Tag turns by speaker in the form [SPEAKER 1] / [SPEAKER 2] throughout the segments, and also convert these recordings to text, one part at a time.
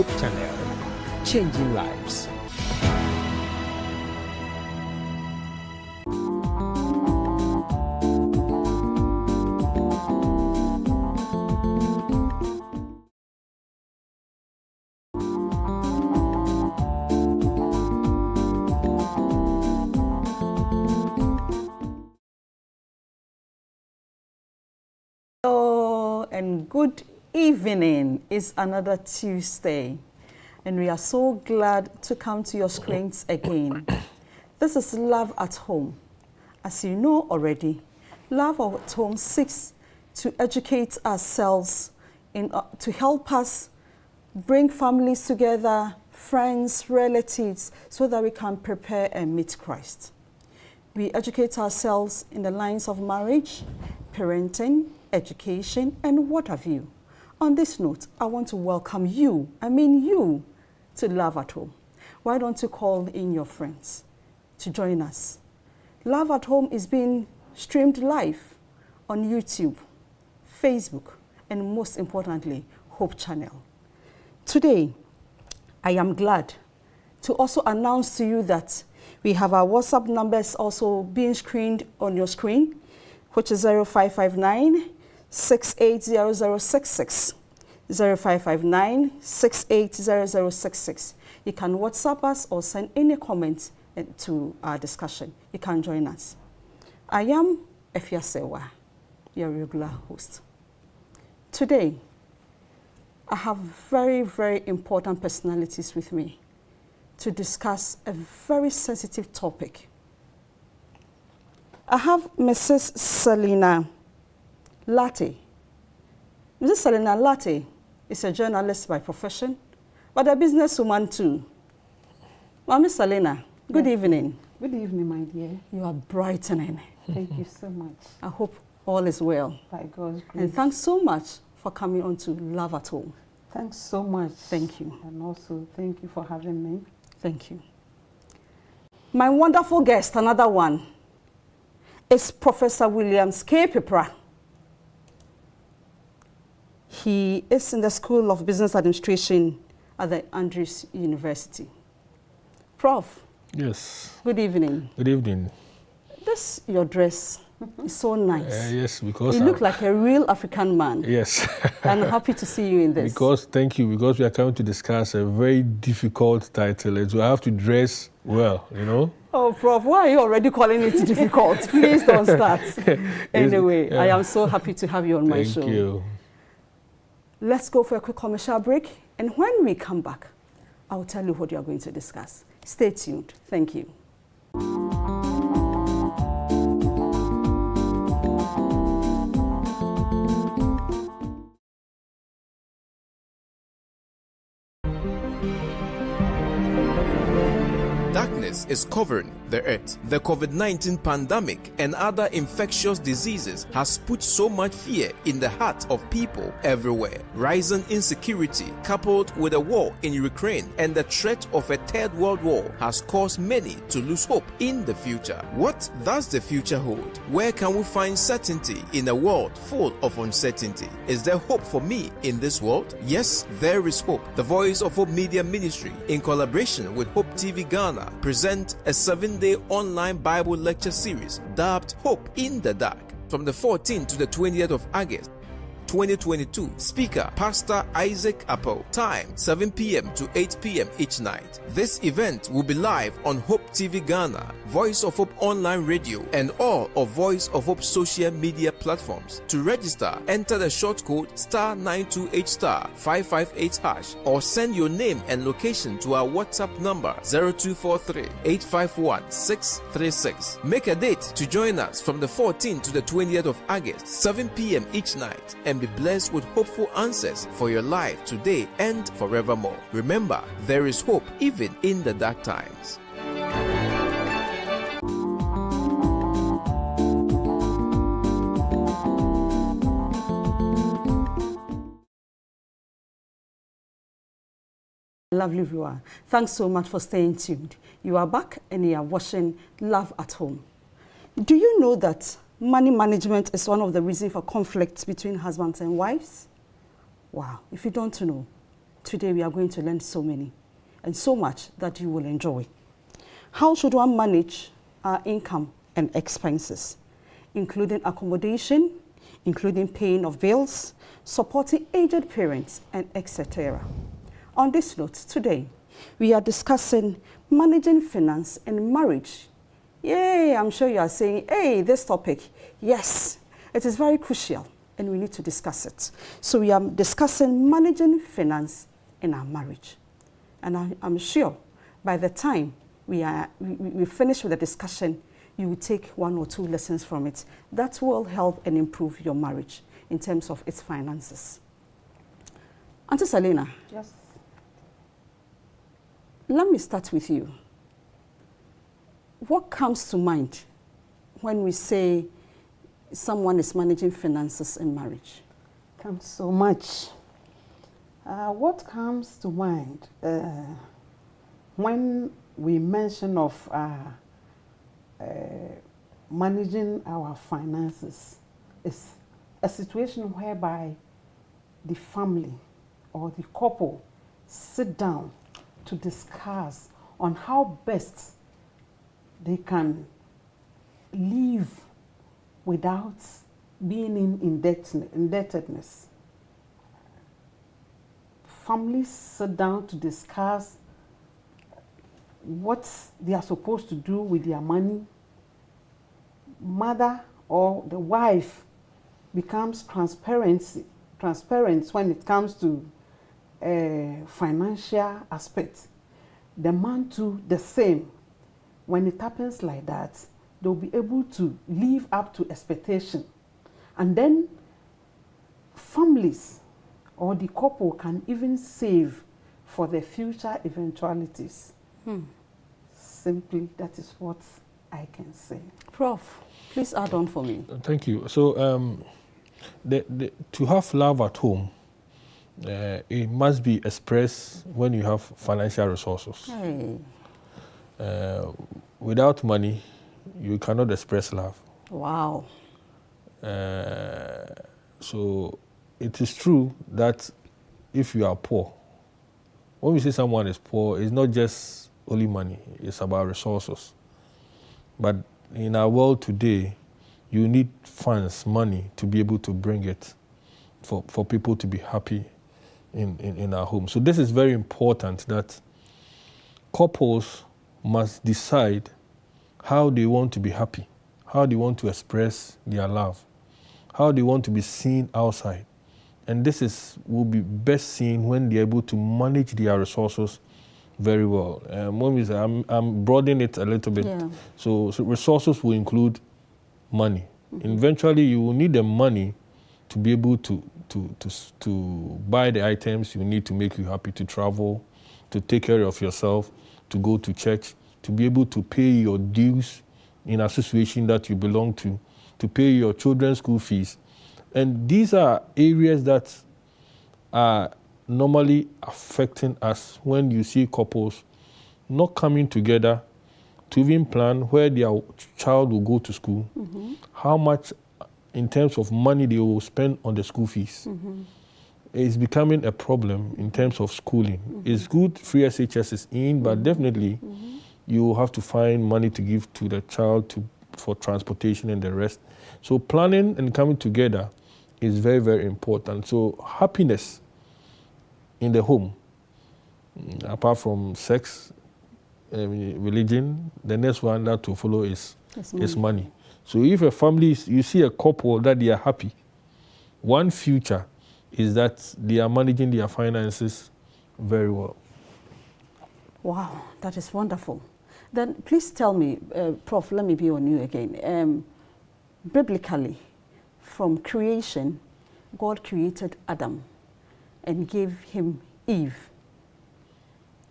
[SPEAKER 1] Hope Channel, changing lives.
[SPEAKER 2] Hello and good evening. It's another Tuesday and we are so glad to come to your screens again. This is Love at Home. As you know already, Love at Home seeks to educate ourselves to help us bring families together, friends, relatives, so that we can prepare and meet Christ. We educate ourselves in the lines of marriage, parenting, education, and what have you. On this note, I want to welcome you, to Love at Home. Why don't you call in your friends to join us? Love at Home is being streamed live on YouTube, Facebook, and most importantly, Hope Channel. Today, I am glad to also announce to you that we have our WhatsApp numbers also being screened on your screen, which is 0559-680066. 0559-680066. You can WhatsApp us or send any comments to our discussion. You can join us. I am Efia Sewa, your regular host. Today, I have very, very important personalities with me to discuss a very sensitive topic. I have Mrs. Selina Latte. Mrs. Selina Latte is a journalist by profession, but a businesswoman too. Miss Selina, good evening.
[SPEAKER 3] Good evening, my dear.
[SPEAKER 2] You are brightening.
[SPEAKER 3] Thank you so much.
[SPEAKER 2] I hope all is well.
[SPEAKER 3] By God's grace.
[SPEAKER 2] And thanks so much for coming on to Love at Home.
[SPEAKER 3] Thanks so much.
[SPEAKER 2] Thank you.
[SPEAKER 3] And also, thank you for having me.
[SPEAKER 2] Thank you. My wonderful guest, another one, is Professor Williams K. Pipra. He is in the School of Business Administration at the Andrews University. Prof.
[SPEAKER 1] Yes.
[SPEAKER 2] Good evening.
[SPEAKER 1] Good evening.
[SPEAKER 2] This, your dress is so nice.
[SPEAKER 1] Yes, because
[SPEAKER 2] you look like a real African man.
[SPEAKER 1] Yes.
[SPEAKER 2] I'm happy to see you in this.
[SPEAKER 1] Thank you, because we are coming to discuss a very difficult title, and so I have to dress well, you know.
[SPEAKER 2] Oh, Prof, why are you already calling it difficult? Please don't start. Anyway, I am so happy to have you on my show.
[SPEAKER 1] Thank you.
[SPEAKER 2] Let's go for a quick commercial break, and when we come back, I'll tell you what you are going to discuss. Stay tuned. Thank you.
[SPEAKER 4] Darkness is covering the earth. The COVID-19 pandemic and other infectious diseases has put so much fear in the heart of people everywhere. Rising insecurity coupled with a war in Ukraine and the threat of a third world war has caused many to lose hope in the future. What does the future hold? Where can we find certainty in a world full of uncertainty? Is there hope for me in this world? Yes, there is hope. The Voice of Hope Media Ministry, in collaboration with Hope TV Ghana, present a 7-day online Bible lecture series dubbed Hope in the Dark from the 14th to the 20th of August 2022. Speaker, Pastor Isaac Apple. Time, 7 p.m. to 8 p.m. each night. This event will be live on Hope TV Ghana, Voice of Hope Online Radio, and all of Voice of Hope social media platforms. To register, enter the short code *928*558# or send your name and location to our WhatsApp number 0243-851-636. Make a date to join us from the 14th to the 20th of August, 7 p.m. each night, and be blessed with hopeful answers for your life today and forevermore. Remember, there is hope even in the dark times.
[SPEAKER 2] Lovely viewer, thanks so much for staying tuned. You are back and you are watching Love at Home. Do you know that money management is one of the reasons for conflicts between husbands and wives? Wow, if you don't know, Today we are going to learn so many and so much that you will enjoy. How should one manage our income and expenses, including accommodation, including paying of bills, supporting aged parents, and etc. On this note, today we are discussing managing finance and marriage. Yay, I'm sure you are saying, hey, this topic, yes, it is very crucial and we need to discuss it. So we are discussing managing finance in our marriage. And I'm sure by the time we finish with the discussion, you will take 1 or 2 lessons from it that will help and improve your marriage in terms of its finances. Auntie Selena.
[SPEAKER 3] Yes.
[SPEAKER 2] Let me start with you. What comes to mind when we say someone is managing finances in marriage?
[SPEAKER 3] Comes so much. What comes to mind when we mention of managing our finances is a situation whereby the family or the couple sit down to discuss on how best they can live without being in indebtedness. Families sit down to discuss what they are supposed to do with their money. Mother or the wife becomes transparent when it comes to financial aspects. The man too, the same. When it happens like that, they'll be able to live up to expectation. And then families or the couple can even save for the future eventualities. Simply, that is what I can say.
[SPEAKER 2] Prof, please add on for me.
[SPEAKER 1] Thank you. So to have love at home, it must be expressed when you have financial resources.
[SPEAKER 2] Hey.
[SPEAKER 1] Without money, you cannot express love.
[SPEAKER 2] Wow.
[SPEAKER 1] So it is true that if you are poor, when we say someone is poor, it's not just only money, it's about resources. But in our world today, you need funds, money, to be able to bring it for people to be happy in our home. So this is very important, that couples must decide how they want to be happy, how they want to express their love, how they want to be seen outside. And this will be best seen when they're able to manage their resources very well. When we say, I'm broadening it a little bit.
[SPEAKER 2] Yeah.
[SPEAKER 1] So resources will include money. Eventually, you will need the money to be able to buy the items you need to make you happy, to travel, to take care of yourself, to go to church, to be able to pay your dues in a association that you belong to pay your children's school fees. And these are areas that are normally affecting us when you see couples not coming together to even plan where their child will go to school, how much in terms of money they will spend on the school fees. It's becoming a problem in terms of schooling. It's good free SHS is in, but definitely you have to find money to give to the child for transportation and the rest. So planning and coming together is very, very important. So happiness in the home, apart from sex, religion, the next one that to follow is money. So if a family, you see a couple that they are happy, one future is that they are managing their finances very well.
[SPEAKER 2] Wow, that is wonderful. Then please tell me, Prof, let me be on you again. Biblically, from creation, God created Adam and gave him Eve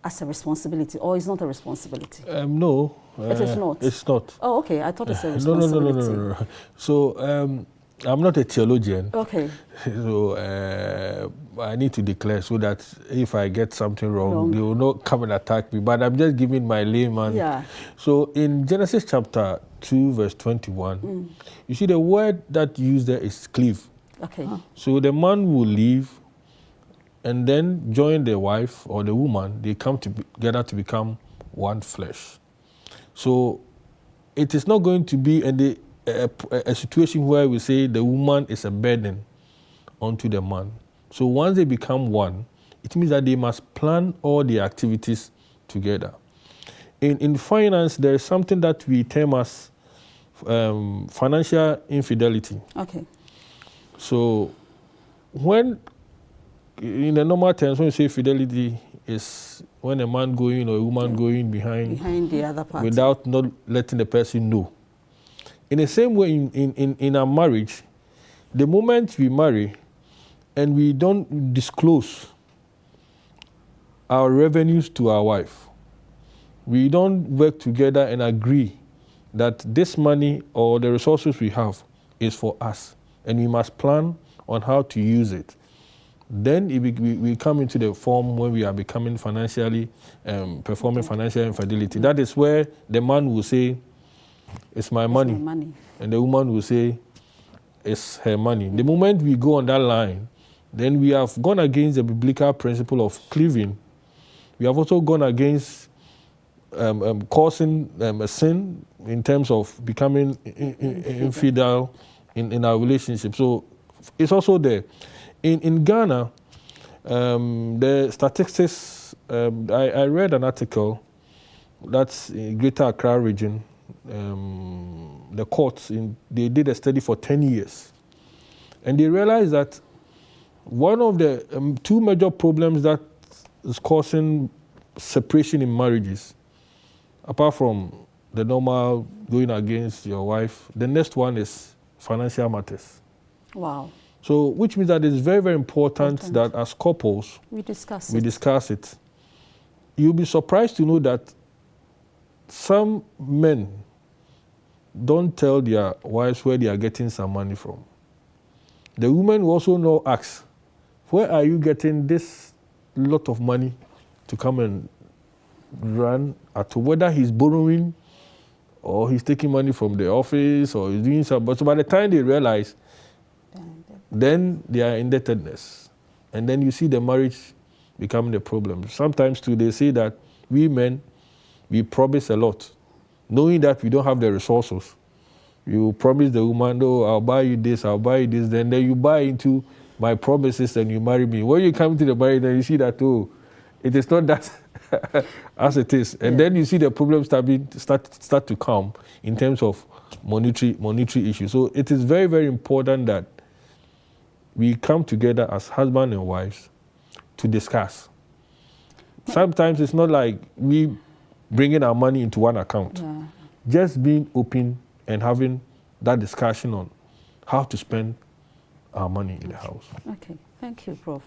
[SPEAKER 2] as a responsibility, or it's not a responsibility?
[SPEAKER 1] No.
[SPEAKER 2] It is not?
[SPEAKER 1] It's not.
[SPEAKER 2] Oh, okay. I thought it's a responsibility.
[SPEAKER 1] No. So I'm not a theologian.
[SPEAKER 2] Okay.
[SPEAKER 1] So I need to declare so that if I get something wrong, they will not come and attack me. But I'm just giving my layman.
[SPEAKER 2] Yeah.
[SPEAKER 1] So in Genesis chapter 2, verse 21, you see the word that used there is cleave.
[SPEAKER 2] Okay.
[SPEAKER 1] So the man will leave and then join the wife or the woman, they come together to become one flesh. So it is not going to be a situation where we say the woman is a burden onto the man. So once they become one, it means that they must plan all the activities together. In finance, there is something that we term as financial infidelity.
[SPEAKER 2] Okay.
[SPEAKER 1] So when, in the normal terms, when you say fidelity, is when a man going or a woman going behind
[SPEAKER 2] the other party
[SPEAKER 1] without not letting the person know. In the same way, in our marriage, the moment we marry and we don't disclose our revenues to our wife, we don't work together and agree that this money or the resources we have is for us, and we must plan on how to use it. Then we come into the form when we are becoming financially, performing financial infidelity. That is where the man will say, it's my money. And the woman will say, it's her money. The moment we go on that line, then we have gone against the biblical principle of cleaving. We have also gone against causing a sin in terms of becoming infidel in our relationship. So it's also there. In Ghana, the statistics, I read an article that's in Greater Accra region. The courts, they did a study for 10 years. And they realized that one of the two major problems that is causing separation in marriages, apart from the normal going against your wife, the next one is financial matters.
[SPEAKER 2] Wow.
[SPEAKER 1] So, which means that it's very, very important that as couples,
[SPEAKER 2] we discuss it.
[SPEAKER 1] You'll be surprised to know that some men don't tell their wives where they are getting some money from. The women will also know, ask, where are you getting this lot of money to come and run at, whether he's borrowing or he's taking money from the office or he's doing something. But so by the time they realize, then they are indebtedness. And then you see the marriage becoming the problem. Sometimes too, they say that we men, we promise a lot, knowing that we don't have the resources. You promise the woman, oh, I'll buy you this, then you buy into my promises and you marry me. When you come to the marriage, then you see that, oh, it is not that as it is. And then you see the problems start to come in terms of monetary issues. So it is very, very important that we come together as husband and wives to discuss. Sometimes it's not like we bringing our money into one account.
[SPEAKER 2] Yeah.
[SPEAKER 1] Just being open and having that discussion on how to spend our money in the house.
[SPEAKER 2] Okay, thank you, Prof.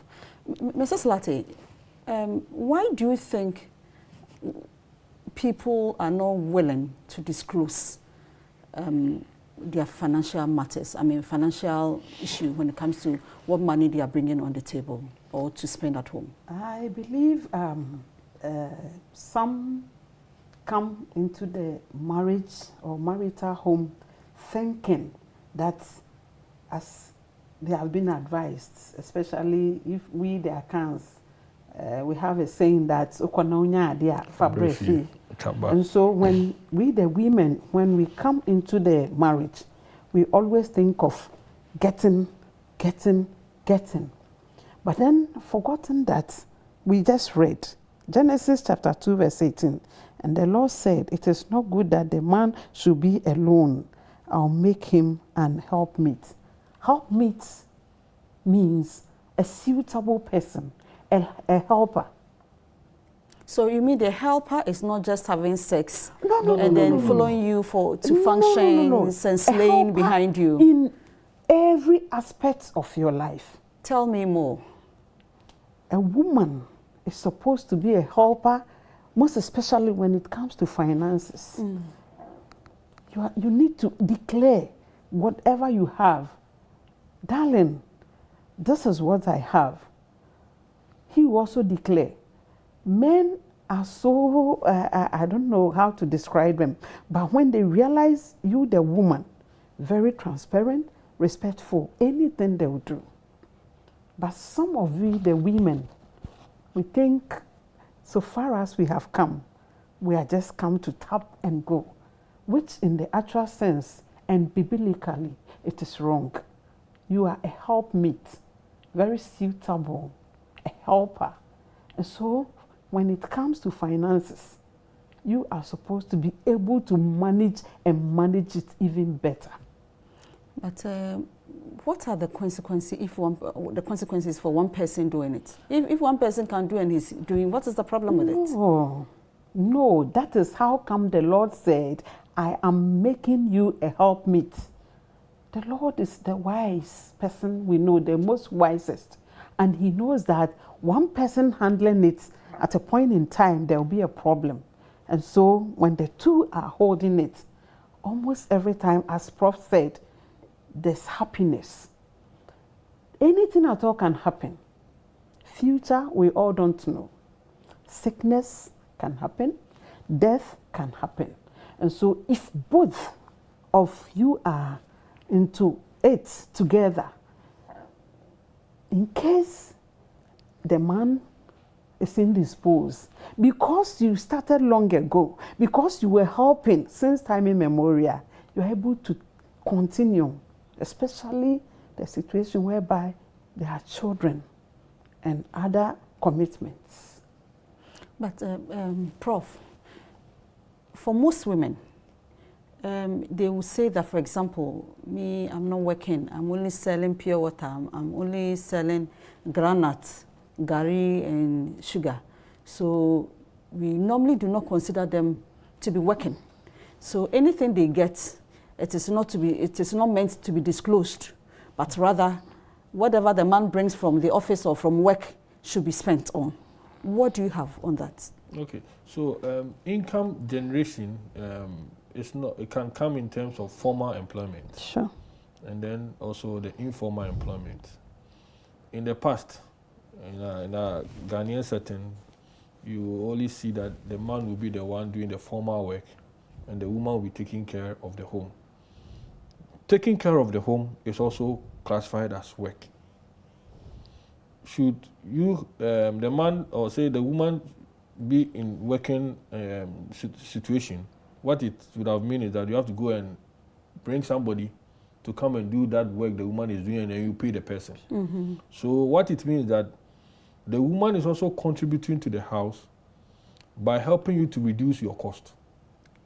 [SPEAKER 2] Mrs. Latte, why do you think people are not willing to disclose their financial matters, financial issue when it comes to what money they are bringing on the table or to spend at home?
[SPEAKER 3] I believe some come into the marriage or marital home thinking that, as they have been advised, especially if we, the accounts, we have a saying that and so when we, the women, when we come into the marriage, we always think of getting. But then forgotten that we just read Genesis chapter 2 verse 18, and the Lord said, it is not good that the man should be alone. I'll make him an helpmeet. Helpmeet means a suitable person, a helper.
[SPEAKER 2] So you mean the helper is not just having sex
[SPEAKER 3] no,
[SPEAKER 2] following you to functions and slaying behind you?
[SPEAKER 3] In every aspect of your life.
[SPEAKER 2] Tell me more.
[SPEAKER 3] A woman is supposed to be a helper, most especially when it comes to finances. You need to declare whatever you have. Darling, this is what I have. He will also declare. Men are so, I don't know how to describe them, but when they realize you, the woman, very transparent, respectful, anything they will do. But some of we, the women, we think so far as we have come, we are just come to tap and go, which in the actual sense and biblically, it is wrong. You are a helpmeet, very suitable, a helper. And so when it comes to finances, you are supposed to be able to manage and manage it even better.
[SPEAKER 2] But what are the consequences the consequences for one person doing it? If one person can do and he's doing, what is the problem with it?
[SPEAKER 3] No, that is how come the Lord said, I am making you a helpmeet. The Lord is the wise person we know, the most wisest. And he knows that one person handling it, at a point in time, there will be a problem. And so when the two are holding it, almost every time, as Prof said, there's happiness. Anything at all can happen. Future, we all don't know. Sickness can happen. Death can happen. And so if both of you are into it together, in case the man is indisposed, because you started long ago, because you were helping since time immemorial, you're able to continue, especially the situation whereby there are children and other commitments.
[SPEAKER 2] But Prof, for most women, they will say that, for example, me, I'm not working, I'm only selling pure water, I'm only selling granuts, gari and sugar. So we normally do not consider them to be working. So anything they get, it is not meant to be disclosed, but rather whatever the man brings from the office or from work should be spent on. What do you have on that? Okay,
[SPEAKER 1] so income generation it can come in terms of formal employment.
[SPEAKER 3] Sure.
[SPEAKER 1] And then also the informal employment. In the past, in a Ghanaian setting, you only see that the man will be the one doing the formal work and the woman will be taking care of the home. Taking care of the home is also classified as work. Should you, the man or say the woman, be in working situation, what it would have meant is that you have to go and bring somebody to come and do that work the woman is doing, and then you pay the person. Mm-hmm. So what it means is that the woman is also contributing to the house by helping you to reduce your cost.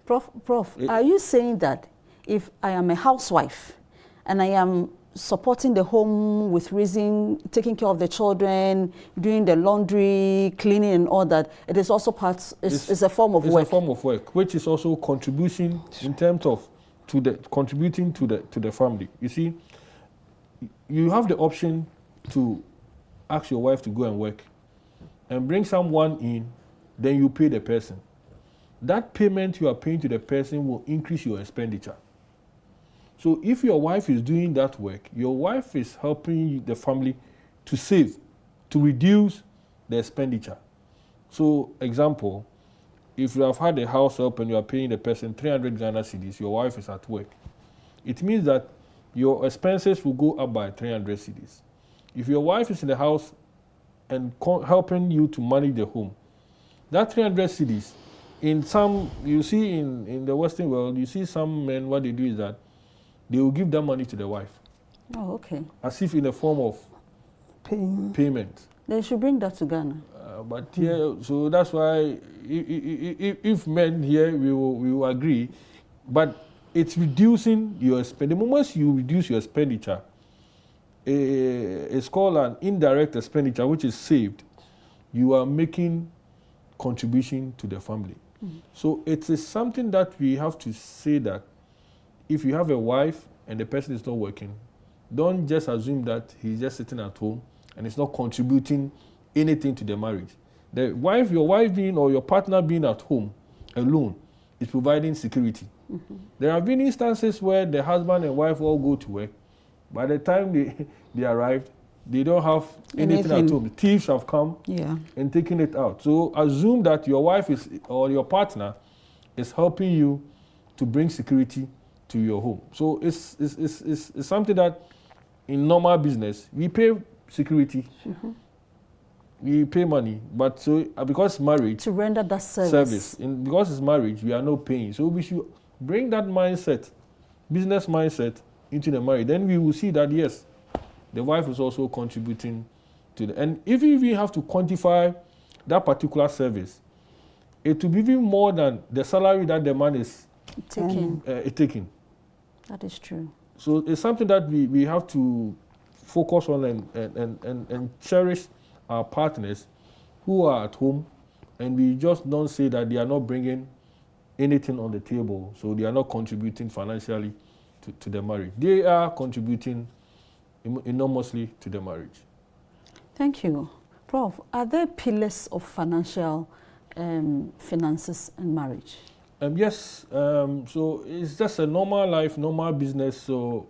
[SPEAKER 2] Prof, are you saying that if I am a housewife and I am supporting the home with raising, taking care of the children, doing the laundry, cleaning and all that, it is also is a form of work?
[SPEAKER 1] It's a form of work, which is also contribution in terms of contributing to the family. You see, you have the option to ask your wife to go and work and bring someone in, then you pay the person. That payment you are paying to the person will increase your expenditure. So if your wife is doing that work, your wife is helping the family to save, to reduce the expenditure. So example, if you have had a house help and you are paying the person 300 Ghana cedis, your wife is at work. It means that your expenses will go up by 300 cedis. If your wife is in the house and helping you to manage the home, that 300 cedis, in some, you see in the Western world, you see some men, what they do is that they will give that money to the wife.
[SPEAKER 2] Oh, okay.
[SPEAKER 1] As if in the form of payment.
[SPEAKER 2] They should bring that to Ghana.
[SPEAKER 1] But here, so that's why if men here, we will agree, but it's reducing your spend. The moment you reduce your expenditure, it's called an indirect expenditure, which is saved. You are making contribution to the family. Mm-hmm. So it is something that we have to say that if you have a wife and the person is not working, don't just assume that he's just sitting at home and is not contributing anything to the marriage. The wife, your wife being or your partner being at home alone is providing security. Mm-hmm. There have been instances where the husband and wife all go to work. By the time they arrived, they don't have anything at home. The thieves have come and taken it out. So assume that your wife is or your partner is helping you to bring security to your home. So it's something that in normal business, we pay security. We pay money, but so because marriage
[SPEAKER 2] to render that service.
[SPEAKER 1] Because it's marriage, we are not paying. So we should bring that mindset, business mindset, into the marriage. Then we will see that yes, the wife is also contributing to the. And if you even have to quantify that particular service, it will be even more than the salary that the man is taking.
[SPEAKER 2] That is true.
[SPEAKER 1] So it's something that we have to focus on and cherish our partners who are at home, and we just don't say that they are not bringing anything on the table, so they are not contributing financially to the marriage. They are contributing enormously to the marriage.
[SPEAKER 2] Thank you. Prof, are there pillars of financial finances in marriage?
[SPEAKER 1] Yes. So it's just a normal life, normal business. So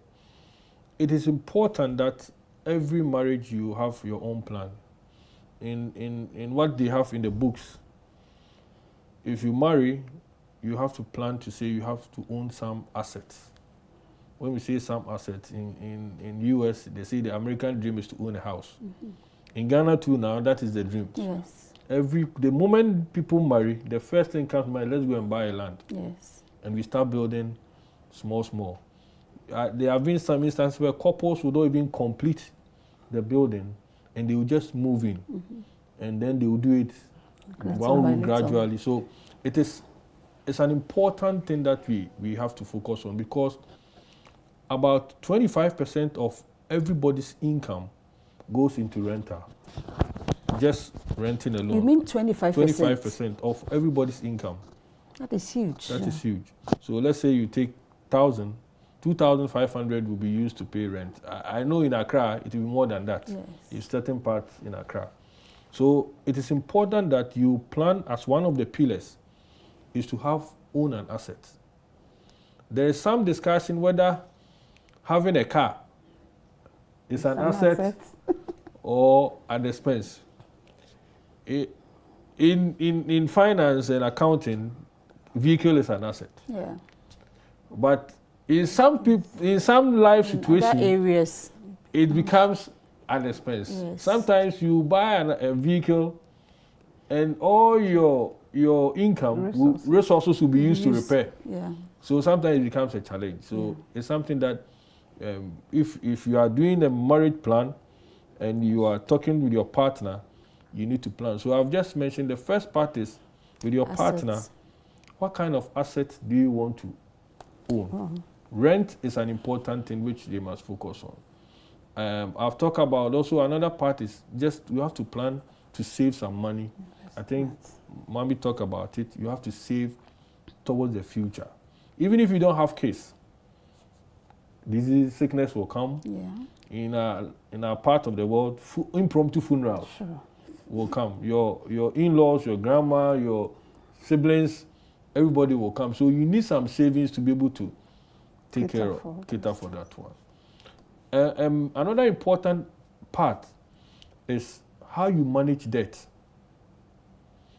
[SPEAKER 1] it is important that every marriage you have your own plan. In what they have in the books, if you marry, you have to plan to say you have to own some assets. When we say some assets, in US, they say the American dream is to own a house. In Ghana too now, that is the dream.
[SPEAKER 2] Yes.
[SPEAKER 1] The moment people marry, the first thing comes to mind, let's go and buy a land.
[SPEAKER 2] Yes.
[SPEAKER 1] And we start building small. There have been some instances where couples would not even complete the building, and they will just move in, and then they will do it gradually. So it's an important thing that we have to focus on, because about 25% of everybody's income goes into rental. Just renting alone.
[SPEAKER 2] You mean 25%?
[SPEAKER 1] 25% of everybody's income.
[SPEAKER 2] That is huge.
[SPEAKER 1] That is huge. So let's say you take 1,000, 2,500 will be used to pay rent. I know in Accra it will be more than that.
[SPEAKER 2] Yes.
[SPEAKER 1] In certain parts in Accra. So it is important that you plan, as one of the pillars is to own an asset. There is some discussion whether having a car is an asset or an expense. In finance and accounting, vehicle is an asset.
[SPEAKER 2] Yeah.
[SPEAKER 1] But in some life situations,
[SPEAKER 2] other areas,
[SPEAKER 1] it becomes an expense.
[SPEAKER 2] Yes.
[SPEAKER 1] Sometimes you buy a vehicle, and all your income resources will be used to repair.
[SPEAKER 2] Yeah.
[SPEAKER 1] So sometimes it becomes a challenge. So it's something that if you are doing a marriage plan and you are talking with your partner, you need to plan. So I've just mentioned the first part is with your partner, what kind of assets do you want to own? Rent is an important thing which they must focus on. I've talked about also another part is just you have to plan to save some money. I think Mommy talked about it. You have to save towards the future. Even if you don't have kids, disease, sickness will come.
[SPEAKER 2] Yeah.
[SPEAKER 1] In our part of the world, impromptu funerals will come. Your in-laws, your grandma, your siblings, everybody will come. So you need some savings to be able to cater for that one. Another important part is how you manage debt.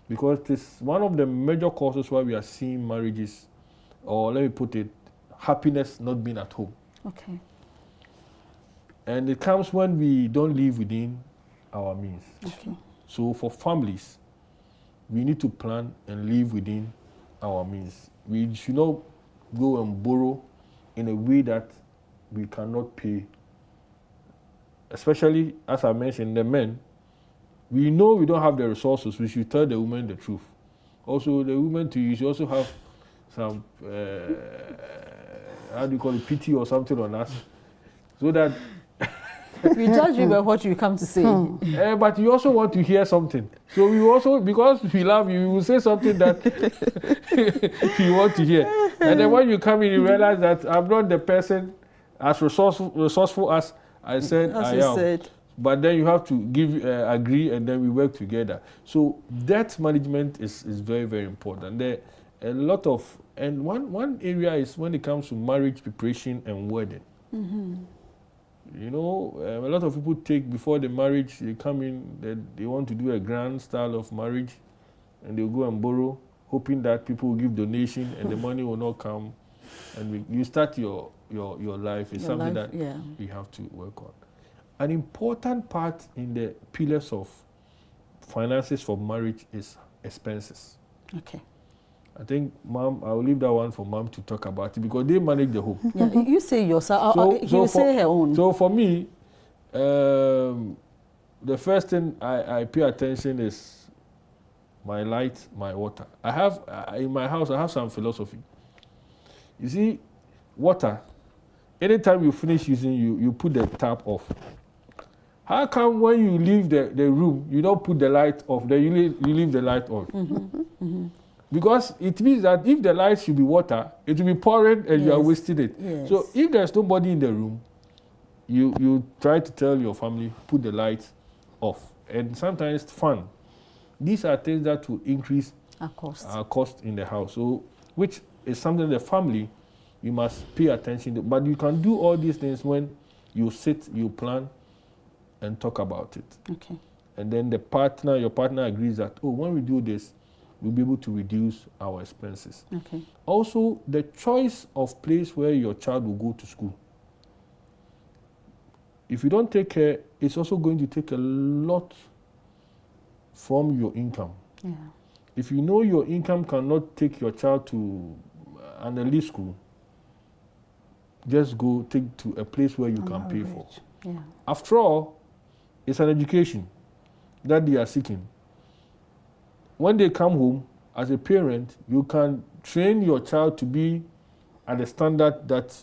[SPEAKER 1] Because it's one of the major causes why we are seeing marriages, or let me put it, happiness not being at home.
[SPEAKER 2] Okay.
[SPEAKER 1] And it comes when we don't live within our means.
[SPEAKER 2] Okay.
[SPEAKER 1] So for families, we need to plan and live within our means. We should not go and borrow in a way that we cannot pay. Especially, as I mentioned, the men, we know we don't have the resources. We should tell the women the truth. Also, the women too, you should also have some, how do you call it, pity or something on us, so that
[SPEAKER 2] we judge you by what you come to say.
[SPEAKER 1] But you also want to hear something. So we also, because we love you, we will say something that you want to hear. And then when you come in, you realize that I'm not the person as resourceful as I said I am. But then you have to agree, and then we work together. So debt management is very, very important. There a lot of, and one area is when it comes to marriage preparation and wedding. You know, a lot of people take, before the marriage, they come in, they want to do a grand style of marriage, and they'll go and borrow, hoping that people will give donation and the money will not come. And you start your life. It's something that we have to work on. an important part in the pillars of finances for marriage is expenses.
[SPEAKER 2] Okay.
[SPEAKER 1] I think, Mom, I will leave that one for Mom to talk about it because they manage the home.
[SPEAKER 2] Yeah, you say yourself. You say her own.
[SPEAKER 1] So for me, the first thing I pay attention is my light, my water. I have, in my house, I have some philosophy. You see, water, anytime you finish using, you put the tap off. How come when you leave the room, you don't put the light off, then you leave the light on? Mm-hmm. Mm-hmm. Because it means that if the light should be water, it will be pouring and you are wasting it. Yes. So if there's nobody in the room, you try to tell your family, put the light off. And sometimes fun. These are things that will increase our cost in the house. So, which is something the family, you must pay attention to. But you can do all these things when you sit, you plan, and talk about it.
[SPEAKER 2] Okay.
[SPEAKER 1] And then your partner agrees that, oh, when we do this, we'll be able to reduce our expenses.
[SPEAKER 2] Okay.
[SPEAKER 1] Also, the choice of place where your child will go to school. If you don't take care, it's also going to take a lot from your income.
[SPEAKER 2] Yeah.
[SPEAKER 1] If you know your income cannot take your child to an elite school, just go take to a place where you can pay for.
[SPEAKER 2] Yeah.
[SPEAKER 1] After all, it's an education that they are seeking. When they come home, as a parent, you can train your child to be at the standard that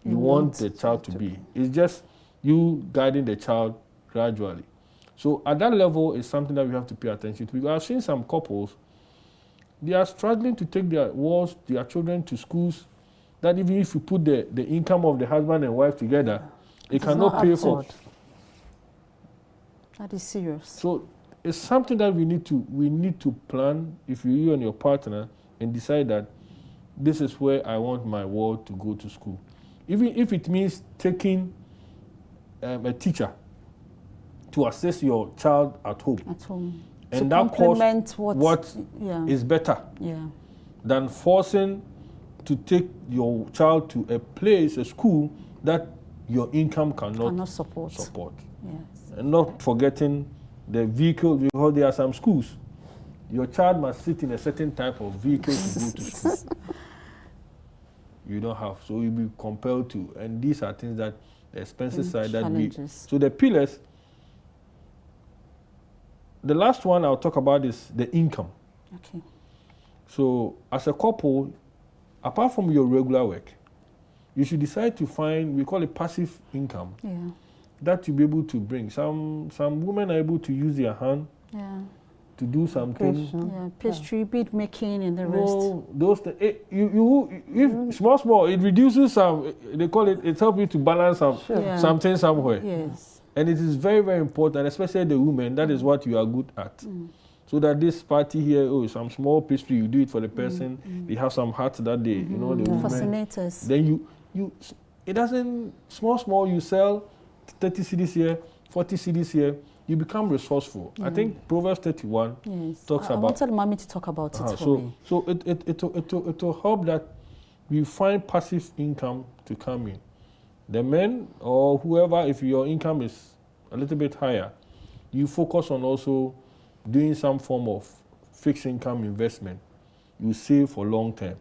[SPEAKER 1] you want the child to be. It's just you guiding the child gradually. So at that level is something that we have to pay attention to. Because I've seen some couples, they are struggling to take their children to schools that even if you put the income of the husband and wife together, it cannot pay for.
[SPEAKER 2] That is serious.
[SPEAKER 1] So it's something that we need to plan, if you and your partner, and decide that this is where I want my world to go to school. Even if it means taking a teacher to assist your child at home.
[SPEAKER 2] At home.
[SPEAKER 1] And
[SPEAKER 2] to
[SPEAKER 1] that costs
[SPEAKER 2] what
[SPEAKER 1] is better
[SPEAKER 2] than
[SPEAKER 1] forcing to take your child to a place, a school, that your income cannot support.
[SPEAKER 2] Yes.
[SPEAKER 1] And not forgetting the vehicle, because there are some schools, your child must sit in a certain type of vehicle to go to school. You don't have, so you'll be compelled to. And these are things that the expenses side that we. So the pillars. The last one I'll talk about is the income.
[SPEAKER 2] Okay.
[SPEAKER 1] So as a couple, apart from your regular work, you should decide to find, we call it passive income.
[SPEAKER 2] Yeah.
[SPEAKER 1] That you'll be able to bring. Some women are able to use their hand to do something.
[SPEAKER 2] Yeah, pastry, bead making, and the rest.
[SPEAKER 1] No, those if small, it reduces some. They call it. It helps you to balance something somewhere.
[SPEAKER 2] Yes.
[SPEAKER 1] And it is very, very important, especially the women. That is what you are good at. So that this party here, some small pastry, you do it for the person. They have some hats that day, the women.
[SPEAKER 2] Fascinators.
[SPEAKER 1] Then it doesn't small. You sell 30 CDs here, 40 CDs here. You become resourceful. I think Proverbs 31 talks about. I
[SPEAKER 2] wanted Mommy to talk about it for me.
[SPEAKER 1] So it will help that we find passive income to come in. The men or whoever, if your income is a little bit higher, you focus on also doing some form of fixed income investment. You save for long term,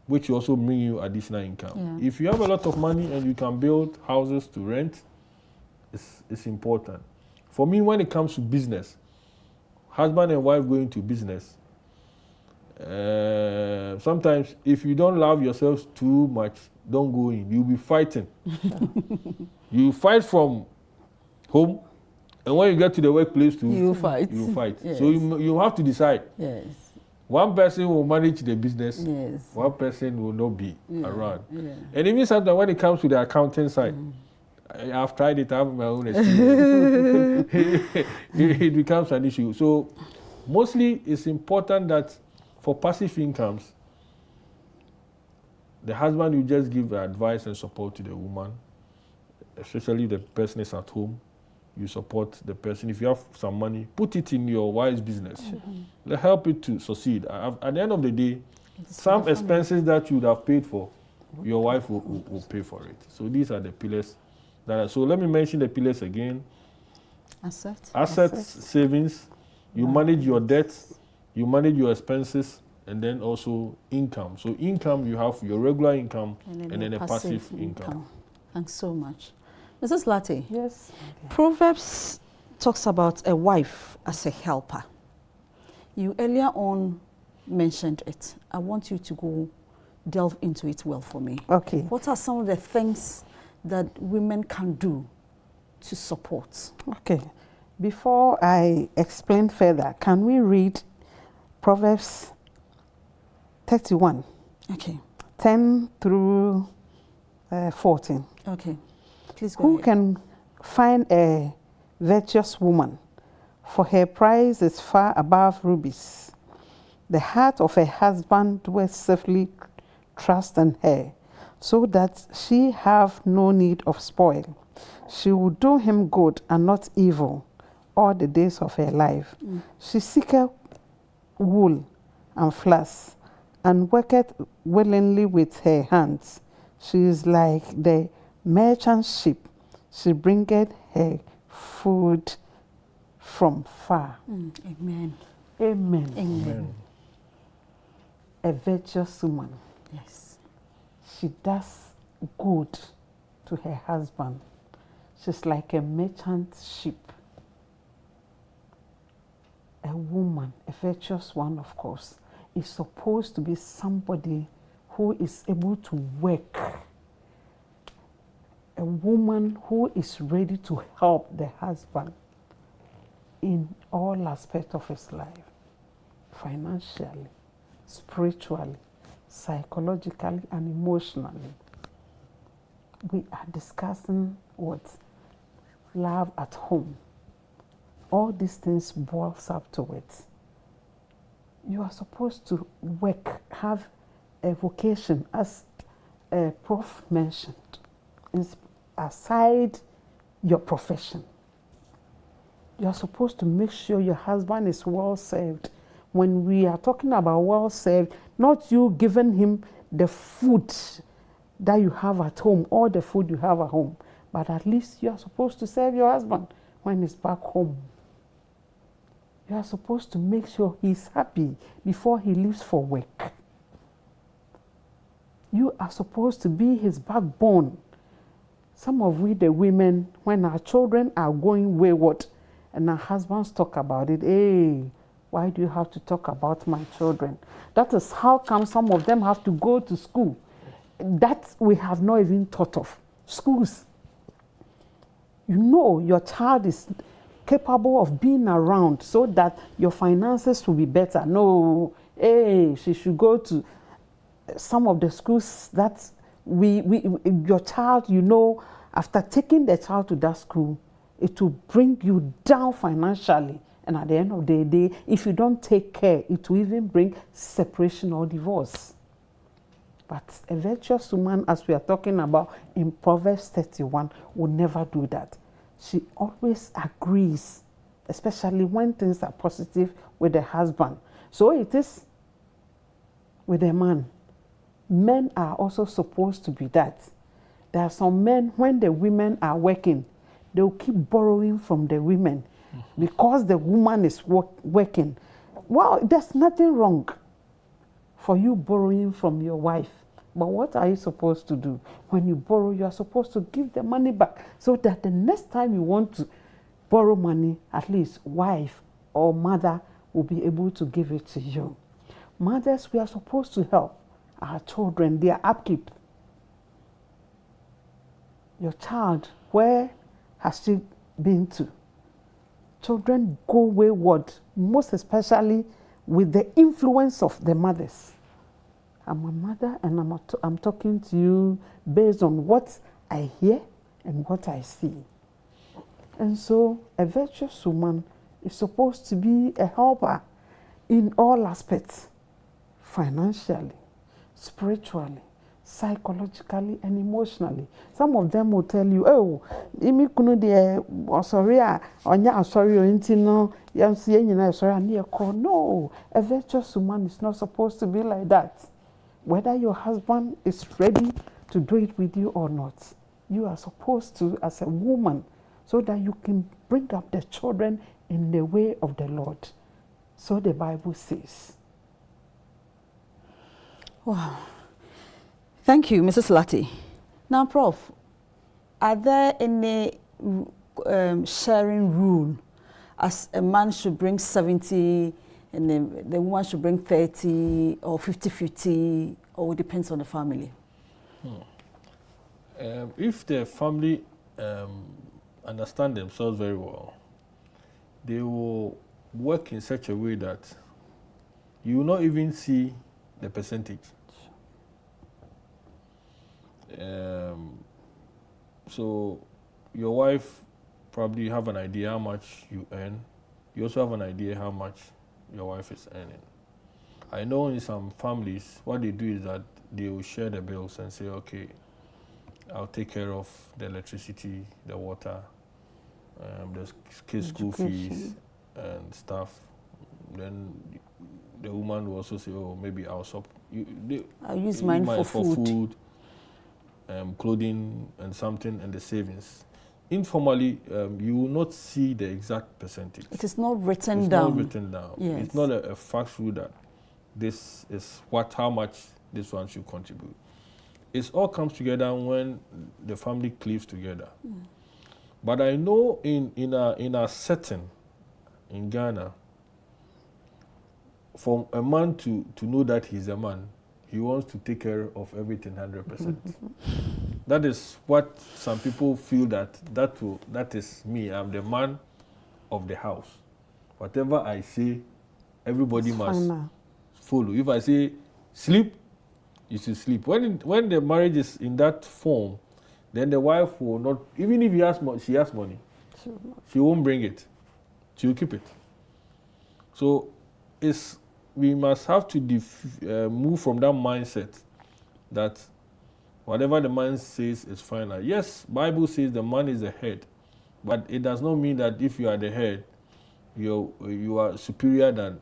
[SPEAKER 1] which will also bring you additional income. Yeah. If you have a lot of money and you can build houses to rent, it's important. For me, when it comes to business, husband and wife going to business, sometimes if you don't love yourselves too much, don't go in. You'll be fighting. You fight from home, and when you get to the workplace too,
[SPEAKER 2] you fight.
[SPEAKER 1] Yes. So you have to decide.
[SPEAKER 2] Yes.
[SPEAKER 1] One person will manage the business.
[SPEAKER 2] Yes.
[SPEAKER 1] One person will not be around. Yeah. And even sometimes when it comes to the accounting side, I've tried it. I have my own experience. It becomes an issue. So mostly it's important that for passive incomes, the husband will just give advice and support to the woman, especially if the person is at home. You support the person. If you have some money, put it in your wife's business. Help it to succeed. At the end of the day, some expenses that you would have paid for, your wife will pay for it. So these are the pillars So let me mention the pillars again.
[SPEAKER 2] Assets,
[SPEAKER 1] savings, you manage your debt, you manage your expenses, and then also income. So income, you have your regular income and then a passive income.
[SPEAKER 2] Thanks so much. Mrs. Latte.
[SPEAKER 3] Yes. Okay.
[SPEAKER 2] Proverbs talks about a wife as a helper. You earlier on mentioned it. I want you to go delve into it well for me.
[SPEAKER 3] Okay.
[SPEAKER 2] What are some of the things that women can do to support?
[SPEAKER 3] Okay. Before I explain further, can we read Proverbs 31?
[SPEAKER 2] Okay.
[SPEAKER 3] 10 through 14.
[SPEAKER 2] Okay. Please go
[SPEAKER 3] Who
[SPEAKER 2] ahead.
[SPEAKER 3] can find a virtuous woman? For her price is far above rubies. The heart of her husband will safely trust in her, so that she have no need of spoil. She will do him good and not evil all the days of her life. She seeketh wool and flax, and worketh willingly with her hands. She is like the merchant ship. She bringeth her food from far.
[SPEAKER 2] Amen.
[SPEAKER 3] Amen.
[SPEAKER 2] Amen.
[SPEAKER 3] A virtuous woman.
[SPEAKER 2] Yes.
[SPEAKER 3] She does good to her husband. She's like a merchant ship. A woman, a virtuous one, of course, is supposed to be somebody who is able to work. A woman who is ready to help the husband in all aspects of his life, financially, spiritually, psychologically, and emotionally. We are discussing what? Love at home. All these things boils up to it. You are supposed to work, have a vocation, as Prof mentioned, aside your profession. You are supposed to make sure your husband is well served. When we are talking about well served, not you giving him the food that you have at home, or the food you have at home, but at least you are supposed to serve your husband when he's back home. You are supposed to make sure he's happy before he leaves for work. You are supposed to be his backbone. Some of we, the women, when our children are going wayward and our husbands talk about it, hey, why do you have to talk about my children? That is how come some of them have to go to school. That we have not even thought of. Schools. You know your child is capable of being around so that your finances will be better. No, hey, she should go to some of the schools that your child, you know, after taking the child to that school, it will bring you down financially. And at the end of the day, if you don't take care, it will even bring separation or divorce. But a virtuous woman, as we are talking about in Proverbs 31, will never do that. She always agrees, especially when things are positive with the husband. So it is with a man. Men are also supposed to be that. There are some men, when the women are working, they'll keep borrowing from the women because the woman is working. Well, there's nothing wrong for you borrowing from your wife. But what are you supposed to do? When you borrow, you are supposed to give the money back so that the next time you want to borrow money, at least wife or mother will be able to give it to you. Mothers, we are supposed to help our children, their upkeep. Your child, where has she been to? Children go wayward, most especially with the influence of the mothers. I'm a mother, and I'm talking to you based on what I hear and what I see. And so a virtuous woman is supposed to be a helper in all aspects, financially, spiritually, psychologically, and emotionally. Some of them will tell you, oh, imi kunu de sorry, onya sorry intino, no, a virtuous woman is not supposed to be like that. Whether your husband is ready to do it with you or not, you are supposed to, as a woman, so that you can bring up the children in the way of the Lord. So the Bible says.
[SPEAKER 2] Wow. Thank you, Mrs. Lati. Now, Prof, are there any sharing rule as a man should bring 70 and the woman should bring 30 or 50-50, or it depends on the family?
[SPEAKER 1] If the family understand themselves very well, they will work in such a way that you will not even see the percentage. So your wife probably have an idea how much you earn. You also have an idea how much your wife is earning. I know in some families, what they do is that they will share the bills and say, okay, I'll take care of the electricity, the water, the kids' school fees and stuff. Then the woman will also say, oh, maybe I'll
[SPEAKER 2] use mine for food.
[SPEAKER 1] Clothing and something, and the savings. Informally, you will not see the exact percentage.
[SPEAKER 2] It is not written
[SPEAKER 1] it's
[SPEAKER 2] down.
[SPEAKER 1] It's not written down.
[SPEAKER 2] Yes.
[SPEAKER 1] It's not a fact rule that this is how much this one should contribute. It all comes together when the family cleaves together. But I know in a setting in Ghana, for a man to know that he's a man, he wants to take care of everything 100%. That is what some people feel that is me. I'm the man of the house. Whatever I say, everybody must follow. If I say sleep, you should sleep. When the marriage is in that form, then the wife will not, even if she has money, she won't bring it. She will keep it. So we must have to move from that mindset that whatever the man says is final. Yes, Bible says the man is the head, but it does not mean that if you are the head, you are superior than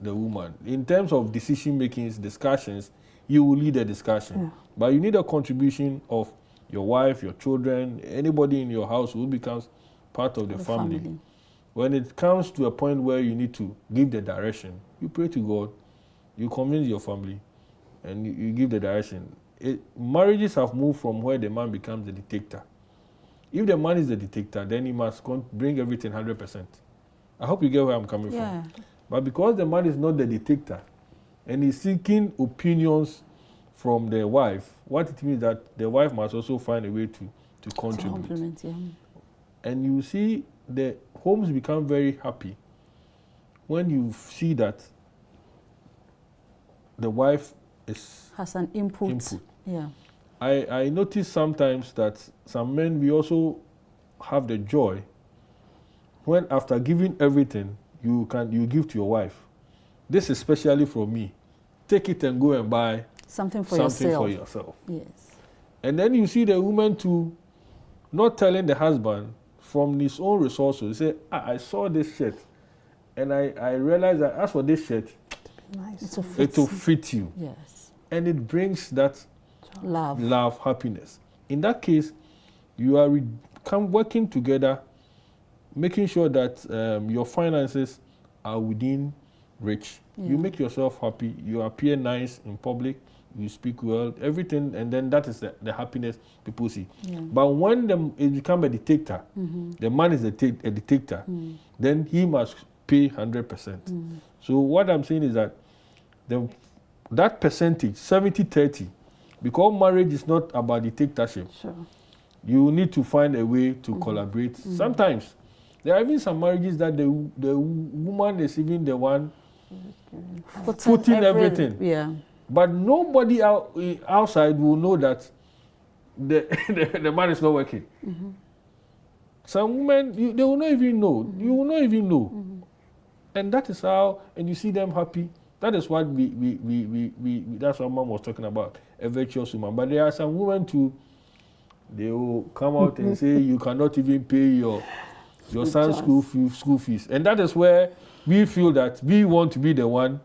[SPEAKER 1] the woman. In terms of decision making, discussions, you will lead the discussion. Yeah. But you need a contribution of your wife, your children, anybody in your house who becomes part of the family. When it comes to a point where you need to give the direction, you pray to God, you convince your family, and you give the direction. Marriages have moved from where the man becomes the dictator. If the man is the dictator, then he must bring everything 100%. I hope you get where I'm coming from. But because the man is not the dictator, and he's seeking opinions from the wife, what it means that the wife must also find a way to contribute. And you see the homes become very happy when you see that the wife
[SPEAKER 2] has an input. Yeah.
[SPEAKER 1] I notice sometimes that some men, we also have the joy when after giving everything, you give to your wife. This is especially from me. Take it and go and buy
[SPEAKER 2] something for
[SPEAKER 1] yourself.
[SPEAKER 2] Yes.
[SPEAKER 1] And then you see the woman too, not telling the husband from his own resources. Say, I saw this shirt, and I realized that as for this shirt,
[SPEAKER 2] nice.
[SPEAKER 1] It will fit you.
[SPEAKER 2] Yes.
[SPEAKER 1] And it brings that
[SPEAKER 2] love,
[SPEAKER 1] happiness. In that case, you are working together, making sure that your finances are within reach. Yeah. You make yourself happy. You appear nice in public. You speak well, everything, and then that is the happiness people see. Yeah. But when it becomes a dictator, the man is a dictator, then he must pay 100%. So what I'm saying is that that percentage, 70-30, because marriage is not about dictatorship, you need to find a way to collaborate. Sometimes, there are even some marriages that the woman is even the one putting everything.
[SPEAKER 2] Yeah.
[SPEAKER 1] But nobody outside will know that the man is not working. Some women, they will not even know. You will not even know. And that is how, and you see them happy. That is what that's what Mom was talking about, a virtuous woman. But there are some women too, they will come out and say, you cannot even pay your son's school fees. And that is where we feel that we want to be the one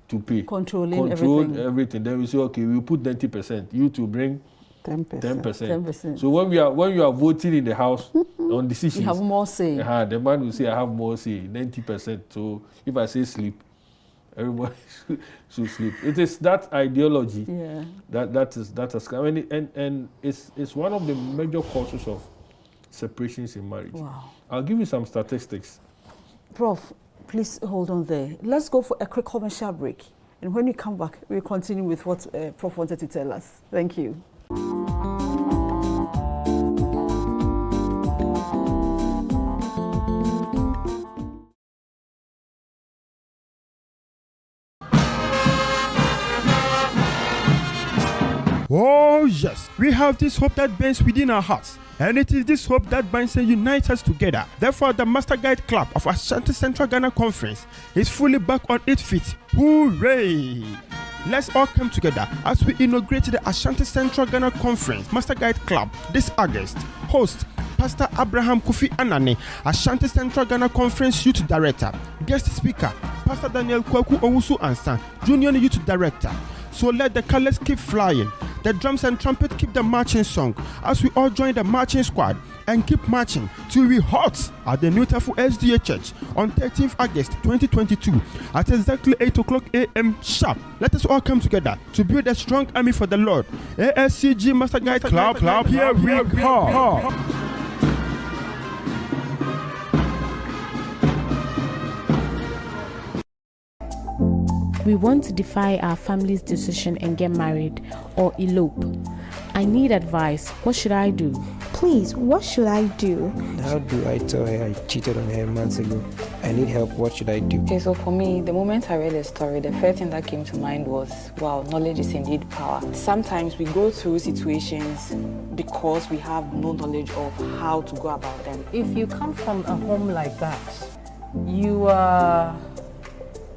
[SPEAKER 1] to pay.
[SPEAKER 2] Control
[SPEAKER 1] everything. Then we say, okay, we'll put 90%. You to bring
[SPEAKER 3] 10%.
[SPEAKER 1] 10%. So when you are voting in the house on decisions,
[SPEAKER 2] You have more say.
[SPEAKER 1] the man will say, I have more say, 90%. So if I say sleep, everybody should sleep. It is that ideology that has come. And it's one of the major causes of separations in marriage.
[SPEAKER 2] Wow.
[SPEAKER 1] I'll give you some statistics.
[SPEAKER 2] Prof, please hold on there. Let's go for a quick commercial break. And when we come back, we'll continue with what Prof wanted to tell us. Thank you.
[SPEAKER 5] Oh yes, we have this hope that burns within our hearts. And it is this hope that binds and unites us together. Therefore, the Master Guide Club of Ashanti Central Ghana Conference is fully back on its feet. Hooray! Let's all come together as we inaugurate the Ashanti Central Ghana Conference Master Guide Club this August. Host Pastor Abraham Kofi Anane, Ashanti Central Ghana Conference Youth Director. Guest speaker, Pastor Daniel Kwaku Owusu Ansan, Junior Youth Director. So let the colors keep flying, the drums and trumpet keep the marching song as we all join the marching squad and keep marching till we halt at the New Tafu SDA Church on 13th August 2022 at exactly 8 o'clock a.m. sharp. Let us all come together to build a strong army for the Lord. ASCG Master Guide Club, here we go.
[SPEAKER 6] We want to defy our family's decision and get married or elope. I need advice. What should I do?
[SPEAKER 7] Please, what should I do?
[SPEAKER 8] How do I tell her I cheated on her months ago? I need help. What should I do?
[SPEAKER 9] Okay, so for me, the moment I read the story, the first thing that came to mind was, wow, knowledge is indeed power. Sometimes we go through situations because we have no knowledge of how to go about them.
[SPEAKER 10] If you come from a home like that, you are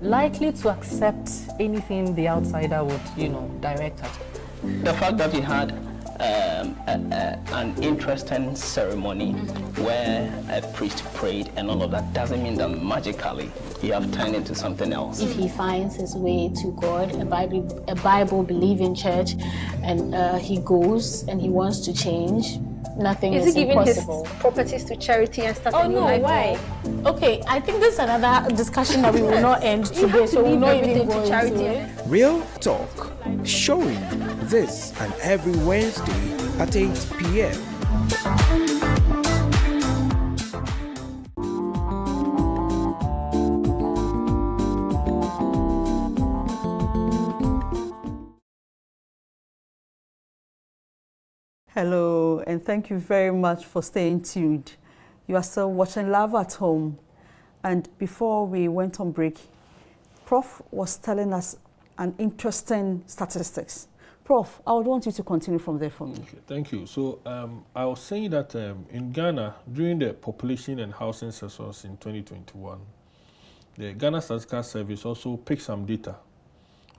[SPEAKER 10] likely to accept anything the outsider would, direct at.
[SPEAKER 11] The fact that he had an interesting ceremony where a priest prayed and all of that doesn't mean that magically you have turned into something else.
[SPEAKER 12] If he finds his way to God, a Bible-believing church, and he goes and he wants to change, nothing is impossible.
[SPEAKER 7] Is he giving his properties to charity and stuff?
[SPEAKER 12] Oh no, why? Okay, I think this is another discussion that we will not end today, so we'll not even go into it.
[SPEAKER 4] Real Talk, showing this and every Wednesday at 8 p.m.
[SPEAKER 2] Hello, and thank you very much for staying tuned. You are still watching Love at Home. And before we went on break, Prof was telling us an interesting statistics. Prof, I would want you to continue from there for me.
[SPEAKER 1] Okay, thank you. So I was saying that in Ghana, during the population and housing census in 2021, the Ghana Statistical Service also picked some data